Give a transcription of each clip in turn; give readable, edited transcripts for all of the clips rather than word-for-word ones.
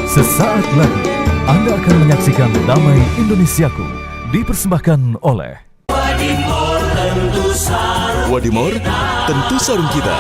Sesaat lagi Anda akan menyaksikan Damai Indonesiaku dipersembahkan oleh Wadimor tentu sarung kita.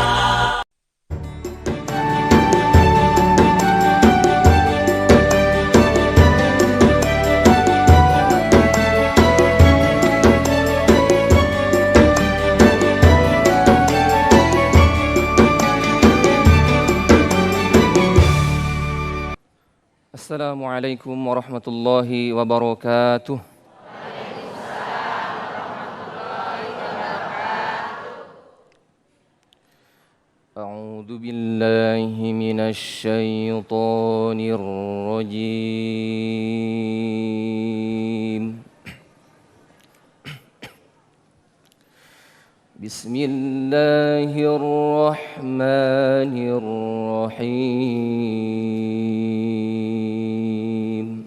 Assalamualaikum warahmatullahi wabarakatuh. A'udzu billahi minasy syaithanir rajim. Bismillahirrahmanirrahim.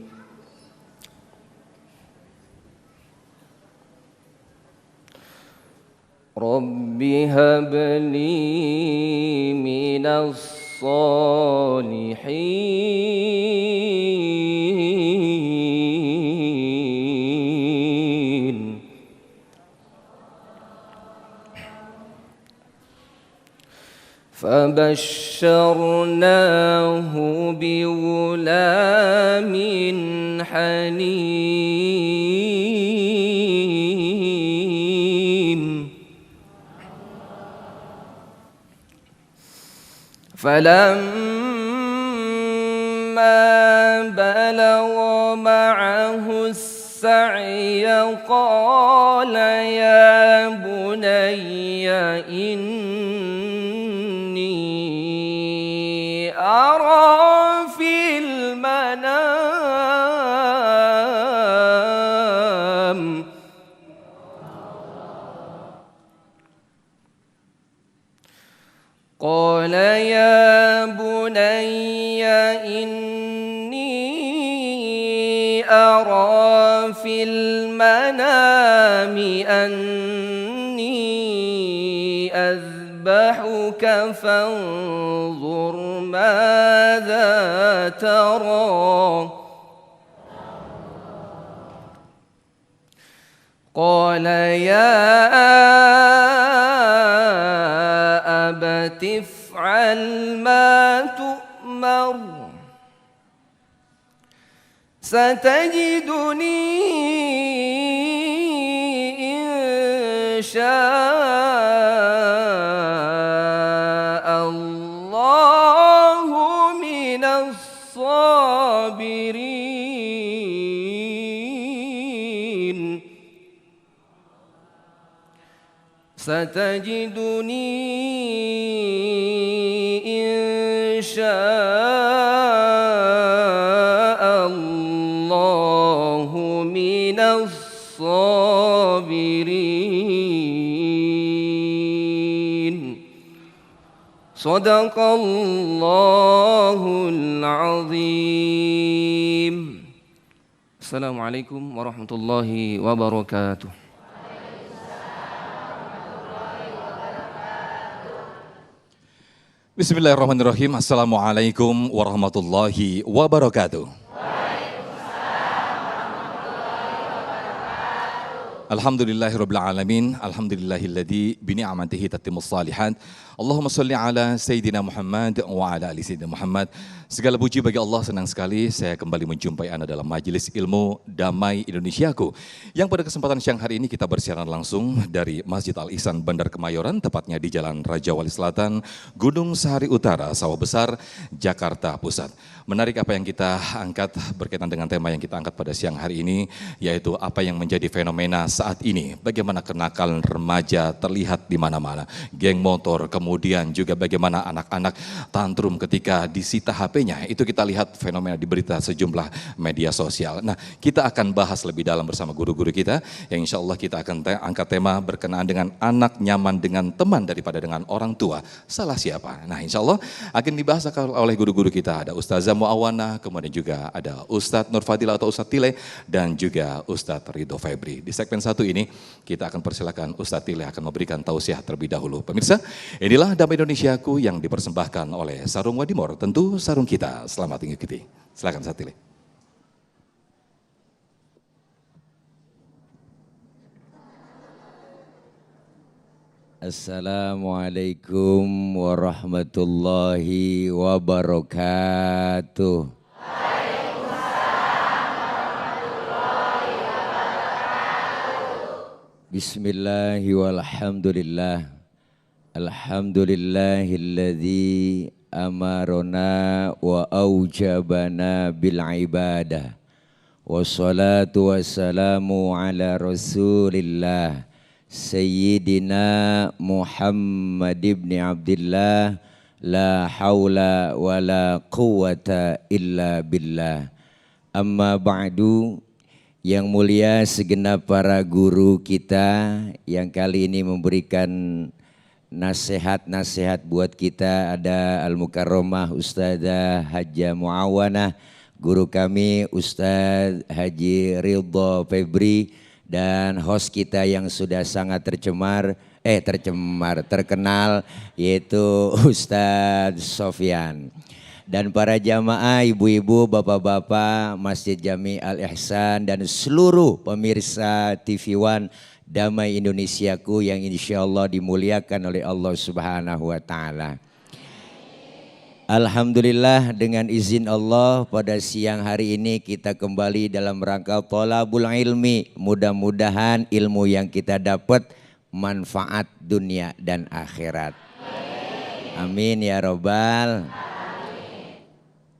Rabbi habli minas salihin. فبشرناه بغلام حليم فلما بلغ معه السعي قال يا بني إني أرى في المنام قال يا بني إني أرى في المنام أني أذبحك فانظر ماذا ترى قال يا أبت افعل ما تؤمر ستجدني إن شاء الله من الصابرين ستجدني إن شاء الله من الصابرين صدق الله العظيم. Assalamualaikum warahmatullahi wabarakatuh. Bismillahirrahmanirrahim. Assalamualaikum warahmatullahi wabarakatuh. Alhamdulillahirabbil alamin. Alhamdulillahilladzi bi ni'matihi tatimmus shalihat. Allahumma shalli ala Sayyidina Muhammad wa ala ali Sayyidina Muhammad. Segala puji bagi Allah, senang sekali saya kembali menjumpai Anda dalam Majelis Ilmu Damai Indonesiaku. Yang pada kesempatan siang hari ini kita bersiaran langsung dari Masjid Al-Ihsan Bandar Kemayoran, tepatnya di Jalan Raja Wali Selatan, Gunung Sahari Utara, Sawah Besar, Jakarta Pusat. Menarik apa yang kita angkat berkaitan dengan tema yang kita angkat pada siang hari ini, yaitu apa yang menjadi fenomena saat ini. Bagaimana kenakalan remaja terlihat di mana-mana. Geng motor, kemudian juga bagaimana anak-anak tantrum ketika disita HP-nya. Itu kita lihat fenomena di berita sejumlah media sosial. Nah, kita akan bahas lebih dalam bersama guru-guru kita, yang insya Allah kita akan angkat tema berkenaan dengan anak nyaman dengan teman daripada dengan orang tua. Salah siapa? Nah, insya Allah akan dibahas oleh guru-guru kita. Ada Ustazah Muawana, kemudian juga ada Ustadz Nur Fadil atau Ustadz Tile, dan juga Ustadz Ridho Febri. Di segmen 1 satu ini, kita akan persilakan Ustadz Tileh akan memberikan tausiah terlebih dahulu. Pemirsa, inilah Damai Indonesiaku yang dipersembahkan oleh Sarung Wadimor. Tentu sarung kita. Selamat mengikuti. Silakan Ustadz Tileh. Assalamualaikum warahmatullahi wabarakatuh. Bismillahi walhamdulillah. Alhamdulillahilladzi amarona wa aujabana bil ibadah. Wassalatu wassalamu ala rasulillah Sayyidina Muhammad ibn Abdillah. La hawla wa la quwata illa billah. Amma ba'du. Yang mulia segenap para guru kita yang kali ini memberikan nasihat-nasihat buat kita. Ada Al-Mukarramah Ustadzah Hajjah Muawanah, guru kami Ustadz Haji Ridho Febri, dan host kita yang sudah sangat terkenal yaitu Ustadz Sofyan. Dan para jamaah, ibu-ibu, bapak-bapak, Masjid Jami Al-Ihsan dan seluruh pemirsa TV One Damai Indonesiaku yang insya Allah dimuliakan oleh Allah Subhanahu wa Ta'ala. Alhamdulillah, dengan izin Allah pada siang hari ini kita kembali dalam rangka thalabul ilmi. Mudah-mudahan ilmu yang kita dapat manfaat dunia dan akhirat. Amin ya robbal.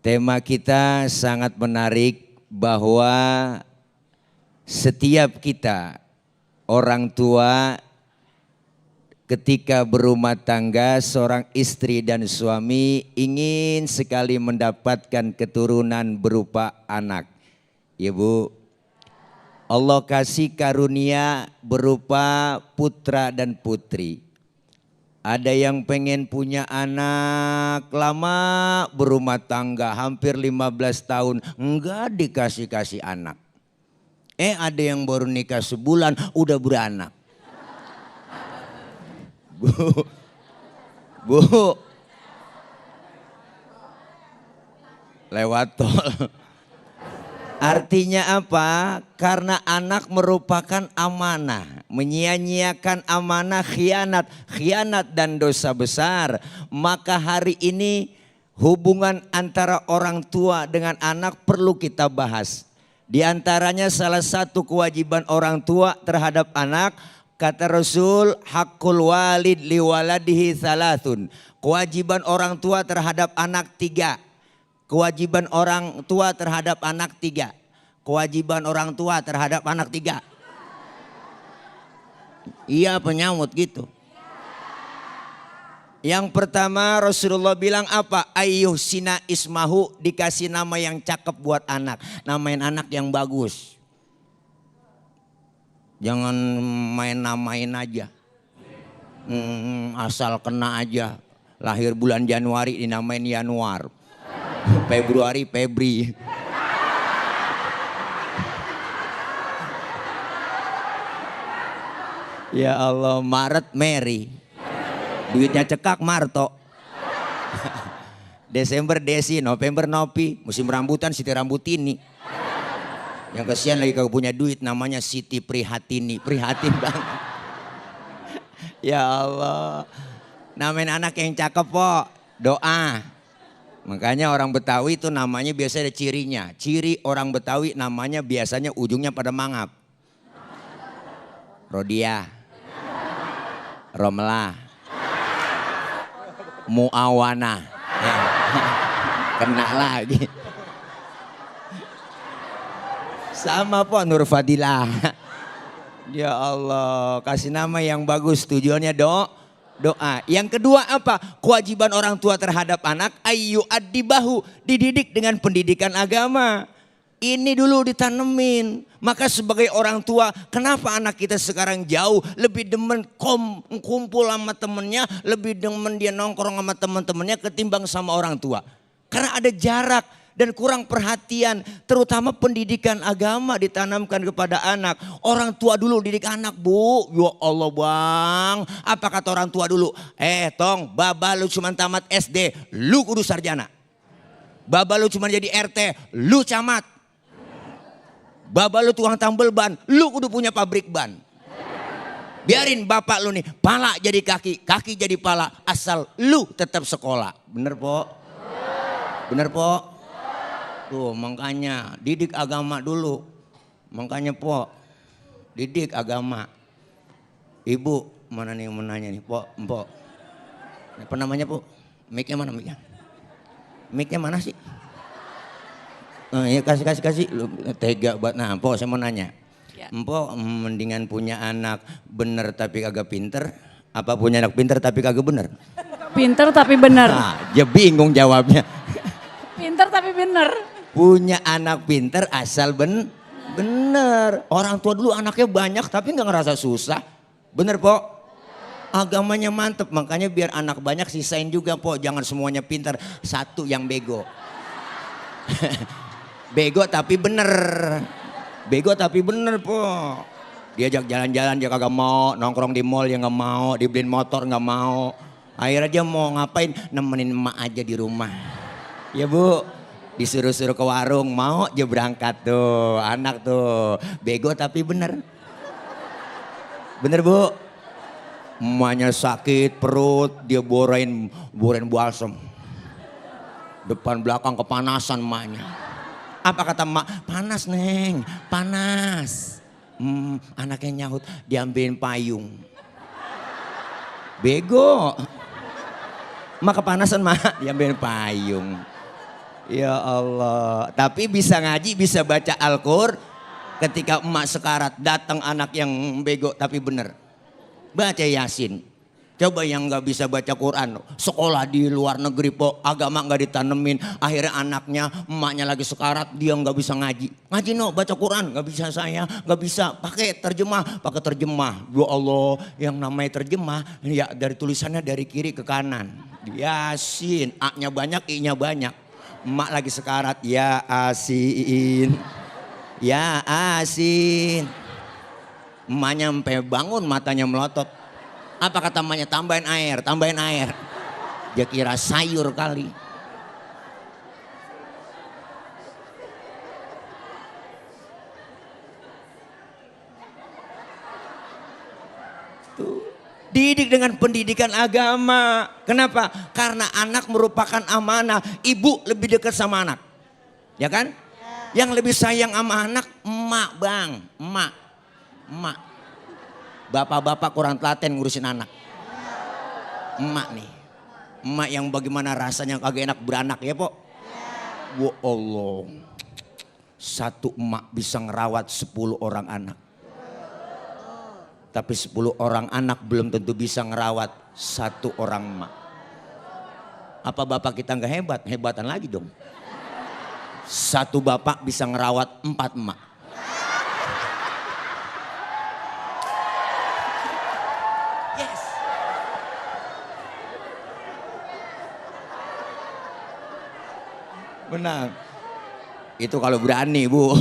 Tema kita sangat menarik bahwa setiap kita orang tua ketika berumah tangga, seorang istri dan suami ingin sekali mendapatkan keturunan berupa anak. Ibu, Allah kasih karunia berupa putra dan putri. Ada yang pengen punya anak, lama berumah tangga hampir 15 tahun enggak dikasih-kasih anak. Ada yang baru nikah sebulan udah beranak. Bu, lewat tol. Artinya apa? Karena anak merupakan amanah. Menyia-nyiakan amanah khianat dan dosa besar. Maka hari ini hubungan antara orang tua dengan anak perlu kita bahas. Di antaranya salah satu kewajiban orang tua terhadap anak, kata Rasul, hakul walid liwaladihi thalathun. Kewajiban orang tua terhadap anak 3. Kewajiban orang tua terhadap anak 3. Kewajiban orang tua terhadap anak 3. Iya, penyamut gitu. Yang pertama Rasulullah bilang apa? Ayyuhsina ismahu, dikasih nama yang cakep buat anak. Namain anak yang bagus. Jangan main-namain aja. Asal kena aja. Lahir bulan Januari dinamain Januar. Februari Febri. Ya Allah, Maret Mary. Duitnya cekak Marto. Desember Desi, November Nopi. Musim rambutan Siti Rambutini. Yang kesian lagi kagak punya duit namanya Siti Prihatini. Prihatin banget. Ya Allah. Namain anak yang cakep po. Doa. Makanya orang Betawi itu namanya biasanya ada cirinya. Ciri orang Betawi namanya biasanya ujungnya pada mangap. Rodia, Romlah, Muawana. Kena lagi. Sama po Nur Fadilah. Ya Allah, kasih nama yang bagus, tujuannya doa. Yang kedua apa? Kewajiban orang tua terhadap anak, ayyu addibahu, dididik dengan pendidikan agama. Ini dulu ditanemin. Maka sebagai orang tua, kenapa anak kita sekarang jauh lebih demen kumpul sama temennya, lebih demen dia nongkrong sama temen-temennya ketimbang sama orang tua? Karena ada jarak. dan kurang perhatian. Terutama pendidikan agama ditanamkan kepada anak. Orang tua dulu didik anak, Bu. Ya Allah bang, apa kata orang tua dulu? Tong, baba lu cuma tamat SD, lu kudu sarjana. Baba lu cuma jadi RT, lu camat. Baba lu tukang tambel ban, lu kudu punya pabrik ban. Biarin bapak lu nih, pala jadi kaki, kaki jadi pala, asal lu tetap sekolah. Bener po? Bener po? Tuh makanya didik agama dulu. Makanya po, didik agama. Ibu, mana nih yang menanya nih, po, po. Apa namanya po? Mic-nya mana mic-nya? Mic-nya mana sih? Ya kasih. Lu tega buat, nah po saya mau nanya. Empok mendingan punya anak bener tapi kagak pinter, apa punya anak pinter tapi kagak bener? Pinter tapi bener. Nah, dia bingung jawabnya. Pinter tapi bener. Punya anak pinter asal bener. Orang tua dulu anaknya banyak tapi nggak ngerasa susah. Bener po? Agamanya mantep, makanya biar anak banyak sisain juga po. Jangan semuanya pinter, satu yang bego. Bego tapi bener. Bego tapi bener po. Diajak jalan-jalan dia kagak mau, nongkrong di mall dia nggak mau, dibeliin motor nggak mau. Akhirnya dia mau ngapain? Nemenin emak aja di rumah. Ya bu, disuruh-suruh ke warung, mau aja berangkat tuh, anak tuh. Bego tapi bener. Bener bu? Emaknya sakit perut, dia borain balsam. Depan belakang kepanasan emaknya. Apa kata emak? Panas neng, panas. Anaknya nyahut, diambilin payung. Bego. Emak kepanasan mak, diambilin payung. Ya Allah. Tapi bisa ngaji, bisa baca Al-Qur'an. Ketika emak sekarat, datang anak yang bego tapi bener. Baca Yasin. Coba yang nggak bisa baca Quran, sekolah di luar negeri po, agama nggak ditanemin, akhirnya anaknya, emaknya lagi sekarat, dia nggak bisa ngaji. Ngaji no, baca Quran, nggak bisa saya, nggak bisa. Pakai terjemah. Ya Allah, yang namanya terjemah, ya dari tulisannya dari kiri ke kanan. Yasin, A-nya banyak, I-nya banyak. Emak lagi sekarat, ya Asin, ya Asin. Emaknya sampai bangun, matanya melotot. Apa kata emaknya? Tambahin air. Dia kira sayur kali. Tuh. Didik dengan pendidikan agama. Kenapa? Karena anak merupakan amanah. Ibu lebih dekat sama anak. Ya kan? Yang lebih sayang sama anak, emak bang. Emak. Bapak-bapak kurang telaten ngurusin anak. Emak nih. Emak yang bagaimana rasanya kagak enak beranak ya po. Ya Allah. Satu emak bisa ngerawat 10 orang anak. Tapi 10 orang anak belum tentu bisa ngerawat satu orang emak. Apa bapak kita nggak hebat? Hebatan lagi dong. Satu bapak bisa ngerawat 4 emak. Benar. Itu kalau berani bu.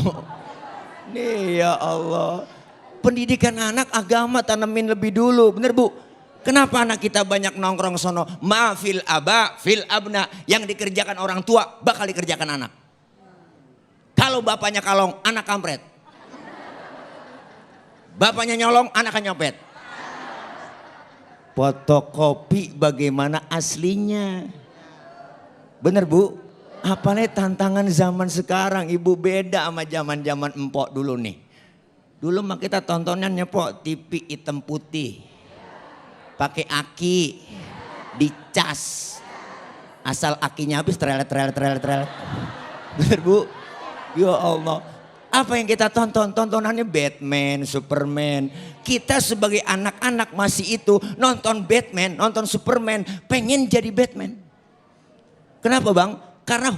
Nih ya Allah. Pendidikan anak agama tanemin lebih dulu. Bener bu. Kenapa anak kita banyak nongkrong sono? Ma'fil aba fil abna. Yang dikerjakan orang tua bakal dikerjakan anak. Kalau bapaknya kalong anak kampret. Bapaknya nyolong anaknya nyopet. Fotokopi bagaimana aslinya. Bener bu. Apalagi tantangan zaman sekarang, ibu beda sama zaman empok dulu nih. Dulu mah kita tontonnya nyepok TV hitam putih, pakai aki, dicas, asal akinya habis trelet. Bener bu? Ya Allah. Apa yang kita tonton? Tontonannya Batman, Superman. Kita sebagai anak-anak masih itu nonton Batman, nonton Superman, pengen jadi Batman. Kenapa bang? Karena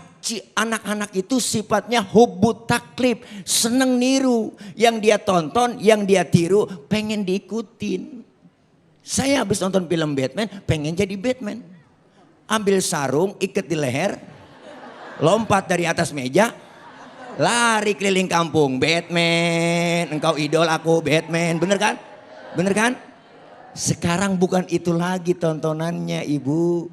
anak-anak itu sifatnya hubbu taklid, seneng niru. Yang dia tonton, yang dia tiru, pengen diikutin. Saya habis nonton film Batman, pengen jadi Batman. Ambil sarung, ikat di leher, Lompat dari atas meja, lari keliling kampung. Batman, engkau idol aku Batman. Bener kan? Bener kan? Sekarang bukan itu lagi tontonannya ibu.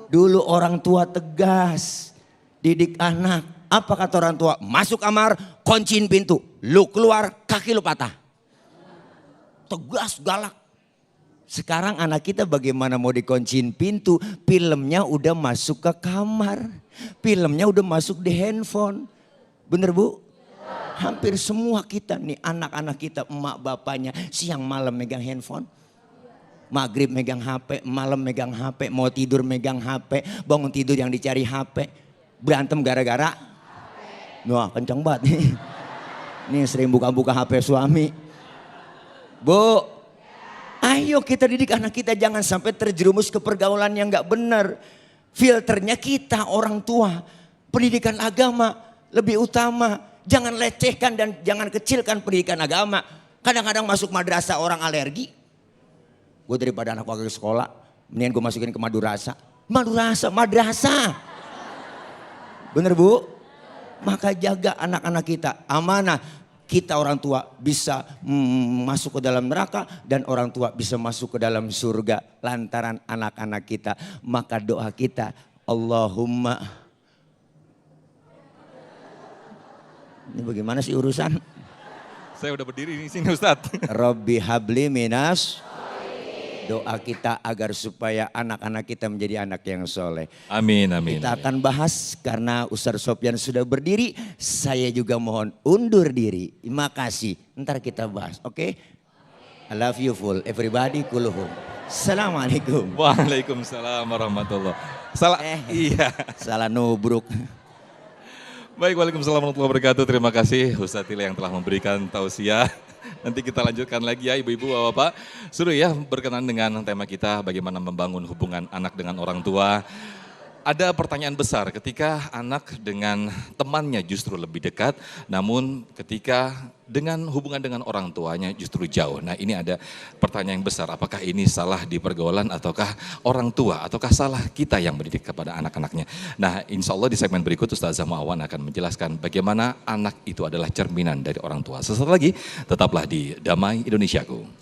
Dulu orang tua tegas, didik anak. Apa kata orang tua? Masuk kamar, kunciin pintu. Lu keluar, kaki lu patah. Tegas, galak. Sekarang anak kita bagaimana mau dikunciin pintu? Filmnya udah masuk ke kamar. Filmnya udah masuk di handphone. Bener bu? Hampir semua kita nih anak-anak kita, emak bapaknya siang malam megang handphone. Maghrib megang HP, malam megang HP, mau tidur megang HP, bangun tidur yang dicari HP. Berantem gara-gara wah kencang banget nih. Nih sering buka-buka HP suami. Bu, ayo kita didik anak kita jangan sampai terjerumus ke pergaulan yang gak benar. Filternya kita orang tua. Pendidikan agama lebih utama. Jangan lecehkan dan jangan kecilkan pendidikan agama. Kadang-kadang masuk madrasah orang alergi. Gue daripada anak wakil sekolah, mendingan gue masukin ke madrasah. Madrasah. Bener bu? Maka jaga anak-anak kita, amanah. Kita orang tua bisa masuk ke dalam neraka dan orang tua bisa masuk ke dalam surga lantaran anak-anak kita. Maka doa kita, Allahumma. Ini bagaimana sih urusan? Saya udah berdiri di sini Ustadz. Rabbi habli minas. Doa kita agar supaya anak-anak kita menjadi anak yang soleh. Amin, amin. Kita akan bahas karena Ustaz Sofyan sudah berdiri. Saya juga mohon undur diri. Terima kasih. Ntar kita bahas, oke? I love you full, everybody kuluhum. Assalamualaikum. Waalaikumsalam warahmatullahi wabarakatuh. Iya. Salah nubruk. Baik, waalaikumsalam warahmatullahi wabarakatuh. Terima kasih Ustadz Tile yang telah memberikan tausiah. Nanti kita lanjutkan lagi ya ibu-ibu, bapak-bapak. Sudah ya berkenan dengan tema kita bagaimana membangun hubungan anak dengan orang tua. Ada pertanyaan besar ketika anak dengan temannya justru lebih dekat, namun ketika dengan hubungan dengan orang tuanya justru jauh. Nah ini ada pertanyaan yang besar, apakah ini salah di pergaulan ataukah orang tua, ataukah salah kita yang mendidik kepada anak-anaknya. Nah insya Allah di segmen berikut Ustazah Muawan akan menjelaskan bagaimana anak itu adalah cerminan dari orang tua. Sesaat lagi tetaplah di Damai Indonesiaku.